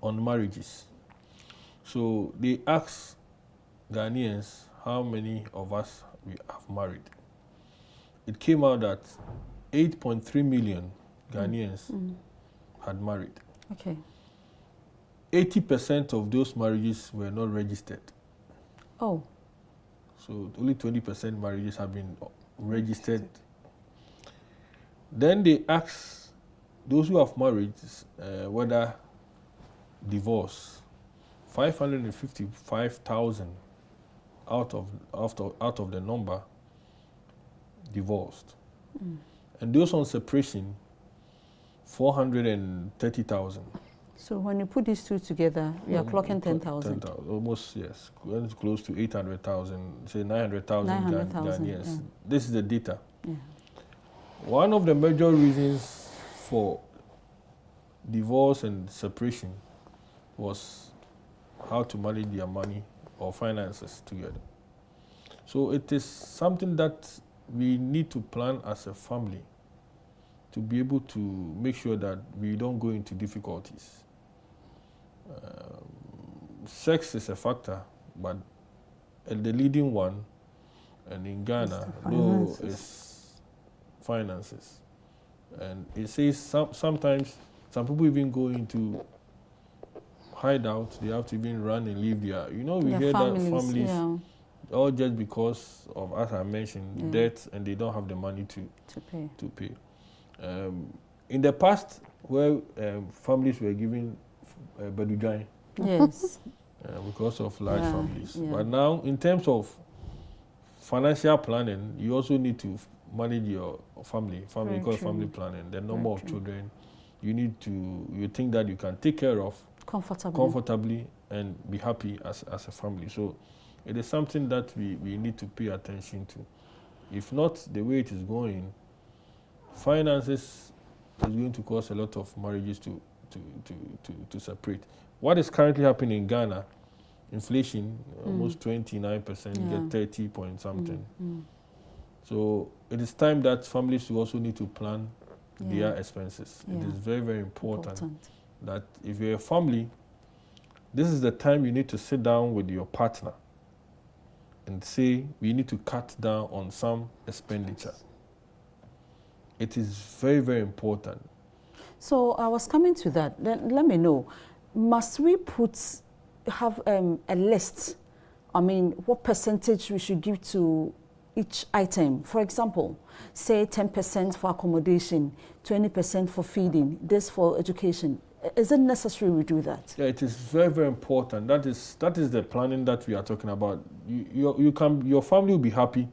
[SPEAKER 1] on marriages. So they asked Ghanaians how many of us we have married. It came out that 8.3 million Ghanaians had married.
[SPEAKER 2] Okay.
[SPEAKER 1] 80% of those marriages were not registered.
[SPEAKER 2] Oh.
[SPEAKER 1] So only 20% marriages have been registered. Then they asked those who have married whether divorce. 555,000 out of the number divorced. And those on separation, 430,000.
[SPEAKER 2] So when you put these two together, we are clocking 10,000.
[SPEAKER 1] Almost, yes. Close to 800,000, say 900,000 Ghanaians. Yeah. This is the data. Yeah. One of the major reasons for divorce and separation was how to manage their money or finances together. So it is something that we need to plan as a family to be able to make sure that we don't go into difficulties. Sex is a factor, but the leading one, and in Ghana, is finances. And it says sometimes some people even go into hide out. They have to even run and leave their. We
[SPEAKER 2] Their
[SPEAKER 1] hear
[SPEAKER 2] families,
[SPEAKER 1] that families,
[SPEAKER 2] yeah.
[SPEAKER 1] all just because of, as I mentioned, debt, and they don't have the money to pay. In the past, where families were given Badujan,
[SPEAKER 2] yes,
[SPEAKER 1] because of large families.
[SPEAKER 2] Yeah.
[SPEAKER 1] But now, in terms of financial planning, you also need to manage your family.
[SPEAKER 2] Very
[SPEAKER 1] Called
[SPEAKER 2] true.
[SPEAKER 1] family planning. The number
[SPEAKER 2] Very
[SPEAKER 1] of
[SPEAKER 2] true.
[SPEAKER 1] children you think that you can take care of comfortably and be happy as a family. So it is something that we need to pay attention to. If not, the way it is going, finances is going to cause a lot of marriages to separate. What is currently happening in Ghana, inflation, almost 29%, get 30 point something. So it is time that families will also need to plan their expenses. It is very, very important that if you're a family, this is the time you need to sit down with your partner and say, we need to cut down on some expenditure. It is very, very important.
[SPEAKER 2] So I was coming to that. Then let me know, must we have a list? I mean, what percentage we should give to each item? For example, say 10% for accommodation, 20% for feeding, this for education. Is it necessary we do that?
[SPEAKER 1] Yeah, it is very, very important. That is the planning that we are talking about. Your family will be happy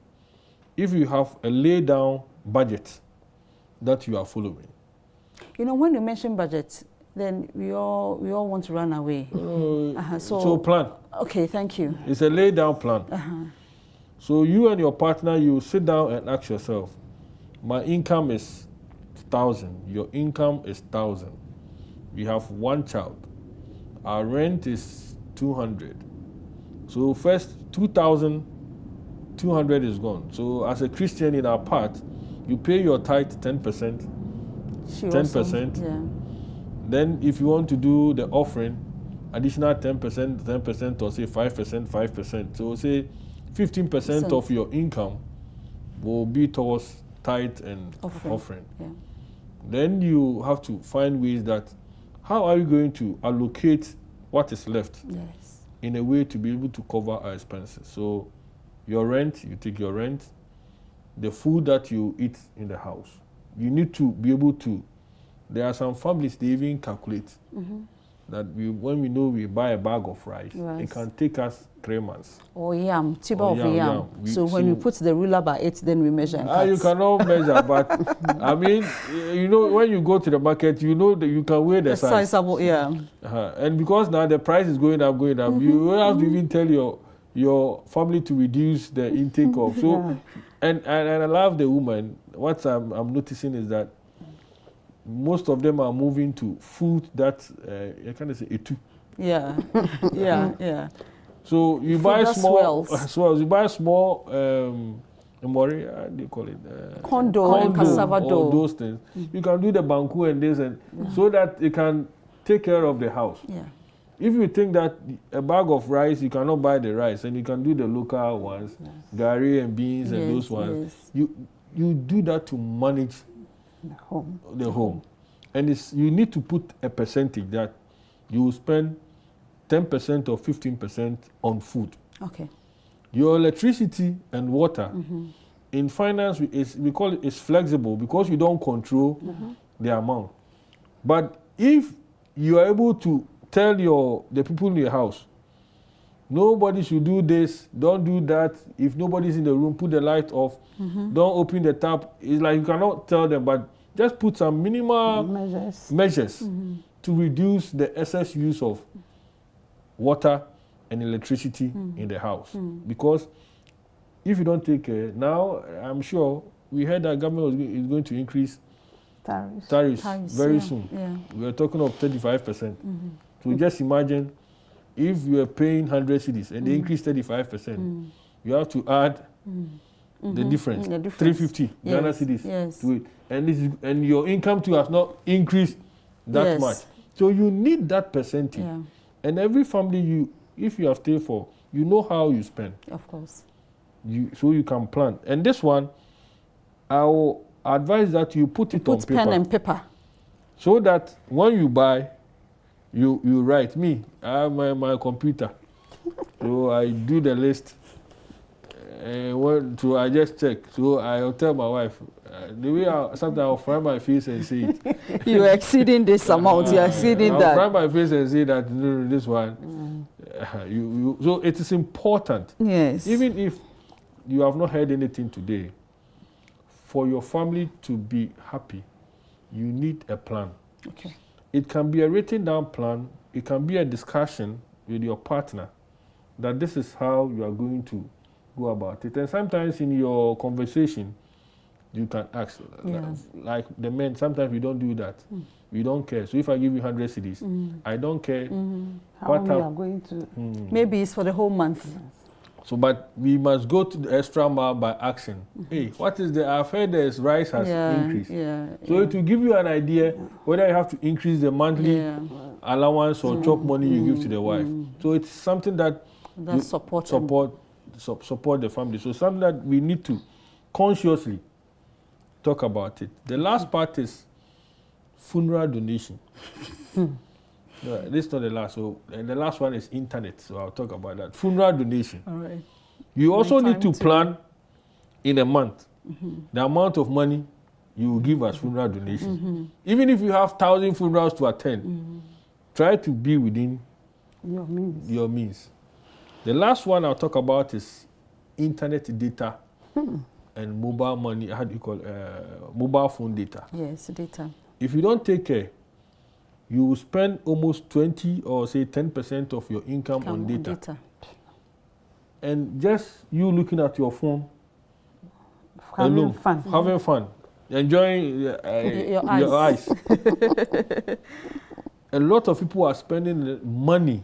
[SPEAKER 1] if you have a laid down budget that you are following.
[SPEAKER 2] When you mention budget, then we all want to run away.
[SPEAKER 1] So plan.
[SPEAKER 2] Okay, thank you.
[SPEAKER 1] It's a laid down plan. So you and your partner, you sit down and ask yourself, my income is 1,000, your income is 1,000. We have one child. Our rent is 200. So first 2,200 is gone. So as a Christian in our part, you pay your tithe 10%. 10%. Then if you want to do the offering, additional 10%, or say 5%. So say 15% of your income will be towards tithe and offering. Then you have to find ways that how are you going to allocate what is left in a way to be able to cover our expenses. So your rent, you take your rent, the food that you eat in the house. You need to be able to, there are some families, they even calculate that when we know we buy a bag of rice, it can take us 3 months.
[SPEAKER 2] Or yam, tuber of yam. So when we put the ruler by it, then we measure and cut.
[SPEAKER 1] You cannot measure, but I mean, when you go to the market, you know that you can weigh the size.
[SPEAKER 2] Sizable,
[SPEAKER 1] And because now the price is going up, you will have to even tell your family to reduce the intake of. So, and I love the woman. What I'm noticing is that most of them are moving to food that I can't say etu.
[SPEAKER 2] Yeah.
[SPEAKER 1] So you buy small swells. You buy small mori, how do you call it?
[SPEAKER 2] Condo and cassava dough.
[SPEAKER 1] Or those things. You can do the banku and this so that it can take care of the house. If you think that a bag of rice, you cannot buy the rice, and you can do the local ones, gari and beans and those ones. You do that to manage the home. And you need to put a percentage that you will spend 10% or 15% on food.
[SPEAKER 2] Okay.
[SPEAKER 1] Your electricity and water, in finance, we call it flexible because you don't control the amount. But if you are able to tell the people in your house, nobody should do this, don't do that. If nobody's in the room, put the light off. Don't open the tap. It's like you cannot tell them, but just put some minimal measures to reduce the excess use of water and electricity in the house. Because if you don't take care, now I'm sure we heard that government is going to increase tariffs very soon. We are talking of 35%. So just imagine if you are paying 100 cedis and they increase 35%, you have to add the difference, 350 Ghana cedis to it. And your income too has not increased that much. So you need that percentage. And every family, if you have stayed for, you know how you spend.
[SPEAKER 2] Of course.
[SPEAKER 1] So you can plan. And this one, I will advise that you put it on paper.
[SPEAKER 2] Pen and paper.
[SPEAKER 1] So that when you buy, You write. Me, I have my computer. So I do the list. So I just check. So I'll tell my wife. The way sometimes I'll fry my face and say it.
[SPEAKER 2] You're exceeding this amount. You're exceeding that.
[SPEAKER 1] I'll fry my face and say that no, this one. So it is important.
[SPEAKER 2] Yes.
[SPEAKER 1] Even if you have not heard anything today, for your family to be happy, you need a plan.
[SPEAKER 2] Okay.
[SPEAKER 1] It can be a written down plan. It can be a discussion with your partner that this is how you are going to go about it. And sometimes in your conversation, you can ask, like the men, sometimes we don't do that. We don't care. So if I give you 100 cedis, I don't care
[SPEAKER 3] how we are going to.
[SPEAKER 2] Maybe it's for the whole month.
[SPEAKER 1] So, but we must go to the extra mile by asking, hey, what is I've heard the rice has increased. So it will give you an idea whether you have to increase the monthly allowance or chop money you give to the wife. So it's something that support the family. So something that we need to consciously talk about it. The last part is funeral donation. No, this is not the last. So the last one is internet. So I'll talk about that. Funeral donation.
[SPEAKER 2] All right.
[SPEAKER 1] You also need to plan in a month the amount of money you will give as funeral donation. Even if you have 1,000 funerals to attend, try to be within your means. The last one I'll talk about is internet data and mobile money. How do you call mobile phone data?
[SPEAKER 2] Yes, data.
[SPEAKER 1] If you don't take care, you will spend almost 20 or say 10% of your income on data. And just you looking at your phone,
[SPEAKER 3] having
[SPEAKER 1] fun, enjoying your eyes. A lot of people are spending money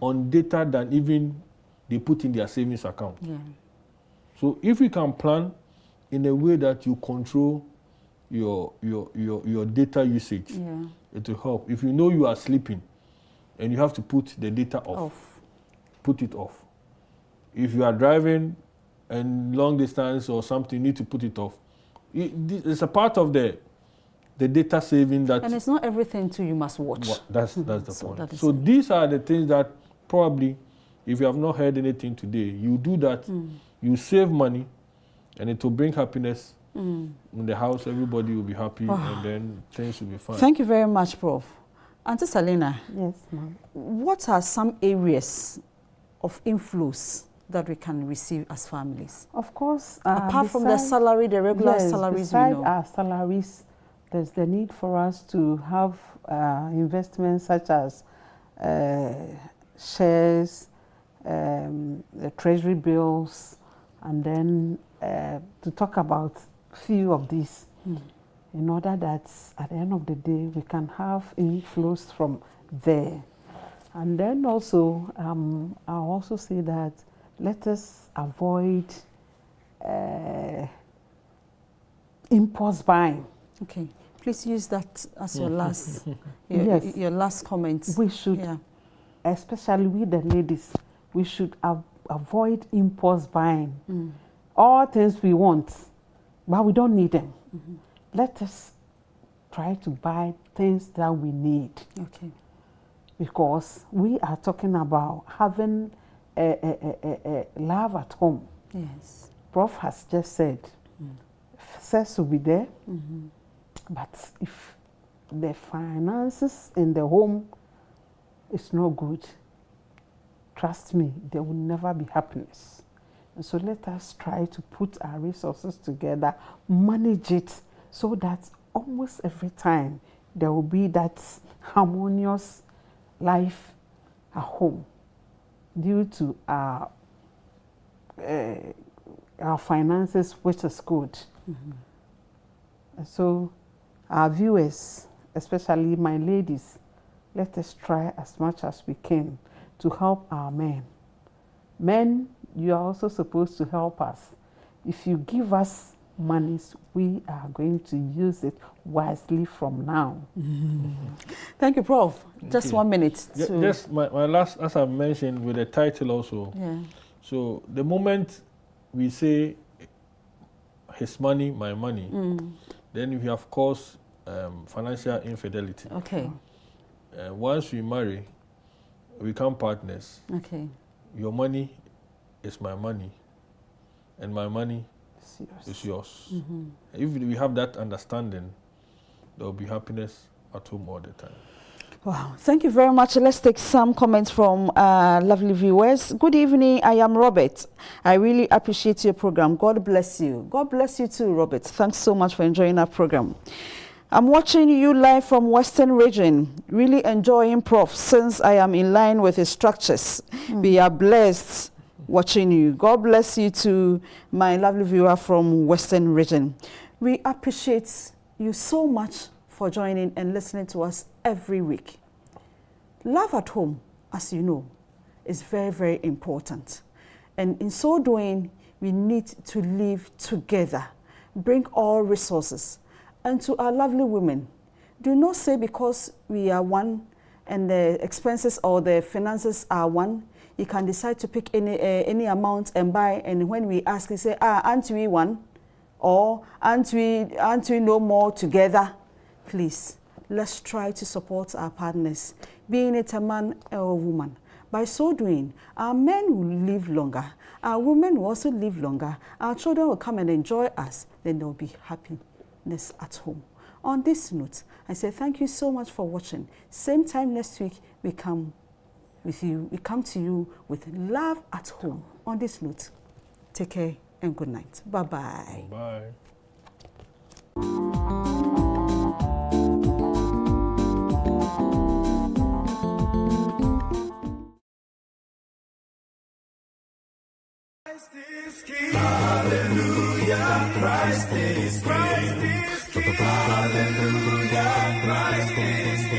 [SPEAKER 1] on data than even they put in their savings account. So if you can plan in a way that you control your data usage, it will help. If you know you are sleeping and you have to put the data off, put it off. If you are driving and long distance or something, you need to put it off. It's a part of the data saving that.
[SPEAKER 2] And it's not everything too you must watch.
[SPEAKER 1] That's the point. So these are the things that probably, if you have not heard anything today, you do that, you save money, and it will bring happiness in the house. Everybody will be happy, and then things will be fine.
[SPEAKER 2] Thank you very much, Prof. Auntie Selina.
[SPEAKER 3] Yes, ma'am.
[SPEAKER 2] What are some areas of influence that we can receive as families?
[SPEAKER 3] Of course.
[SPEAKER 2] Apart from the salary, the regular salaries we know.
[SPEAKER 3] Our salaries, there's the need for us to have investments such as shares, treasury bills, and then to talk about few of these in order that at the end of the day we can have inflows from there. And then also, I'll also say that let us avoid impulse buying.
[SPEAKER 2] Okay, please use that as your last,
[SPEAKER 3] yes,
[SPEAKER 2] your last comment.
[SPEAKER 3] We should, especially with the ladies, we should avoid impulse buying. All things we want, but we don't need them. Let us try to buy things that we need.
[SPEAKER 2] Okay.
[SPEAKER 3] Because we are talking about having a love at home.
[SPEAKER 2] Yes.
[SPEAKER 3] Prof has just said, sex will be there, but if the finances in the home is not good, trust me, there will never be happiness. And so let us try to put our resources together, manage it, so that almost every time there will be that harmonious life at home due to our finances, which is good. And so our viewers, especially my ladies, let us try as much as we can to help our men. Men, you are also supposed to help us. If you give us monies, we are going to use it wisely from now.
[SPEAKER 2] Thank you, Prof. Just 1 minute.
[SPEAKER 1] Just my last, as I mentioned with the title also. So the moment we say his money, my money, then we have caused financial infidelity.
[SPEAKER 2] Okay.
[SPEAKER 1] Once we marry, we become partners.
[SPEAKER 2] Okay.
[SPEAKER 1] Your money is my money, and my money is yours. If we have that understanding, there will be happiness at home all the time.
[SPEAKER 2] Wow, thank you very much. Let's take some comments from lovely viewers. Good evening, I am Robert. I really appreciate your program. God bless you. God bless you too, Robert. Thanks so much for enjoying our program. I'm watching you live from Western Region. Really enjoying Prof since I am in line with his structures. We are blessed watching you. God bless you to my lovely viewer from Western Region. We appreciate you so much for joining and listening to us every week. Love at home, as you know, is very, very important. And in so doing, we need to live together, bring all resources. And to our lovely women, do not say because we are one and the expenses or the finances are one, you can decide to pick any amount and buy, and when we ask, you say, aren't we one? Or aren't we no more together? Please, let's try to support our partners, being it a man or a woman. By so doing, our men will live longer, our women will also live longer, our children will come and enjoy us, then there will be happiness at home. On this note, I say thank you so much for watching. Same time next week, we come to you with love at home. On this note, take care and good night. Bye-bye.
[SPEAKER 1] Bye.
[SPEAKER 13] Hallelujah, Christ is King. Hallelujah, Christ is King.